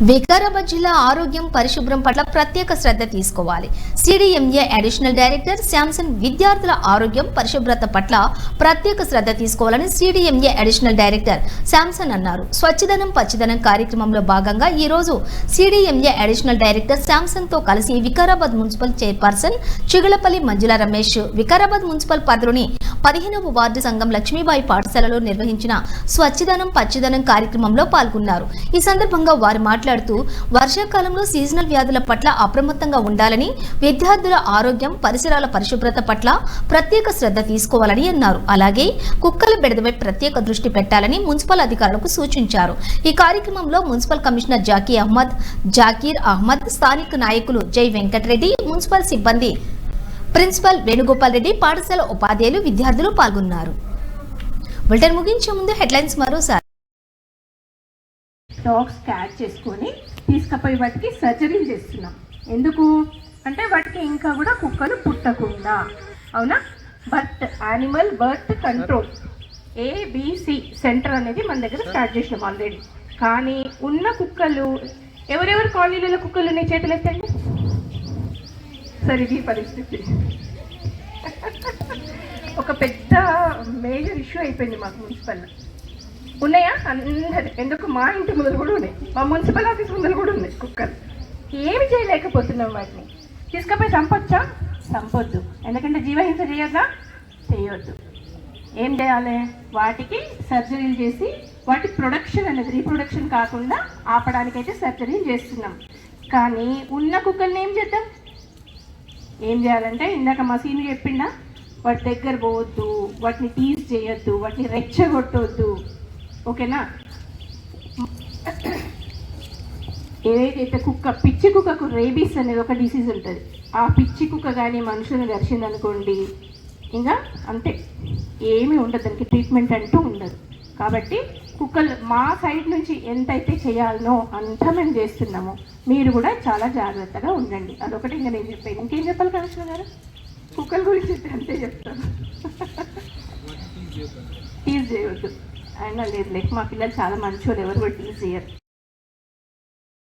వికారాబాద్ జిల్లా ఆరోగ్యం పరిశుభ్రం పట్ల ప్రత్యేక శ్రద్ధ తీసుకోవాలి. సిడిఎంఏ అడిషనల్ డైరెక్టర్ శాంసన్ విద్యార్థుల ఆరోగ్యం పరిశుభ్రత పట్ల ప్రత్యేక శ్రద్ధ తీసుకోవాలని సిడిఎంఏ అడిషనల్ డైరెక్టర్ శాంసన్ అన్నారు. స్వచ్ఛదనం పచ్చిదనం కార్యక్రమంలో భాగంగా ఈ రోజు సిడిఎంఏ అడిషనల్ డైరెక్టర్ శాంసన్ తో కలిసి వికారాబాద్ మున్సిపల్ చైర్పర్సన్ చిగులపల్లి మంజుల రమేష్, వికారాబాద్ మున్సిపల్ పరిధిలోని 15వ వార్డు సంఘం లక్ష్మీబాయి పాఠశాలలో నిర్వహించిన స్వచ్ఛదనం పచ్చిదనం కార్యక్రమంలో పాల్గొన్నారు. ఈ సందర్భంగా వారు మాట్లాడుతూ వర్షాకాలంలో సీజనల్ వ్యాధుల పట్ల అప్రమత్తంగా ఉండాలని, విద్యార్థుల ఆరోగ్యం పరిసరాల పరిశుభ్రత పట్ల ప్రత్యేక శ్రద్ధ తీసుకోవాలని అన్నారు. అలాగే కుక్కల బెడదపై ప్రత్యేక దృష్టి పెట్టాలని మున్సిపల్ అధికారులకు సూచించారు. ఈ కార్యక్రమంలో మున్సిపల్ కమిషనర్ జాకీర్ అహ్మద్, స్థానిక నాయకులు జై వెంకటరెడ్డి, మున్సిపల్ సిబ్బంది, ప్రిన్సిపల్ వేణుగోపాల్ రెడ్డి, పాఠశాల ఉపాధ్యాయులు, విద్యార్థులు పాల్గొన్నారు. బులెటిన్ ముగించే ముందు హెడ్లైన్స్ మరోసారి. డాగ్స్ క్యాచ్ చేసుకొని తీసుకుపోయి వాటికి సర్జరీ చేస్తున్నాం. ఎందుకు అంటే వాటికి ఇంకా కూడా కుక్కలు పుట్టకుండా. అవునా? Animal birth control ABC centre అనేది మన దగ్గర స్టార్ట్ చేసినాం ఆల్రెడీ. కానీ ఉన్న కుక్కలు ఎవరెవరు కాలనీలలో కుక్కలు ఉన్నాయి చేతులు ఎత్తండి. సరే, ఇది పరిస్థితి ఒక పెద్ద మేజర్ ఇష్యూ అయిపోయింది మాకు మున్సిపల్లో. ఉన్నాయా అందరు? ఎందుకు మా ఇంటి ముందర కూడా ఉన్నాయి, మా మున్సిపల్ ఆఫీస్ ముందర కూడా ఉన్నాయి కుక్కలు. ఏమి చేయలేకపోతున్నాం. వాటిని తీసుకుపోయి చంపొచ్చా? చంపొద్దు. ఎందుకంటే జీవహింస చేయొద్దు. ఏం చేయాలి? వాటికి సర్జరీలు చేసి వాటి ప్రొడక్షన్ అనేది రీప్రొడక్షన్ కాకుండా ఆపడానికైతే సర్జరీలు చేస్తున్నాం. కానీ ఉన్న కుక్కల్ని ఏం చేద్దాం? ఏం చేయాలంటే ఇందాక మా సీనియర్ చెప్పిండా, వాటి దగ్గర పోవద్దు, వాటిని టీజ్ చేయొద్దు, వాటిని రెచ్చగొట్టవద్దు. ఓకేనా? ఏదైతే పిచ్చి కుక్కకు రేబీస్ అనేది ఒక డిసీజ్ ఉంటుంది. ఆ పిచ్చి కుక్క కానీ మనుషులను గరిచిందనుకోండి, ఇంకా అంతే, ఏమీ ఉండదు, దానికి ట్రీట్మెంట్ అంటూ ఉండదు. కాబట్టి కుక్కలు మా సైడ్ నుంచి ఎంతైతే చేయాలనో అంతా మేము చేస్తున్నాము. మీరు కూడా చాలా జాగ్రత్తగా ఉండండి. అదొకటి ఇంకా నేను చెప్పాను. ఇంకేం చెప్పాలి కమిషనర్ గారు? కుక్కల గురించి అంతే చెప్తాను. టీజ్ చేయవద్దు. అయినా లేదు, మా పిల్లలు చాలా మంచి వాళ్ళు, ఎవరు కూడా టీజ్ చేయరు.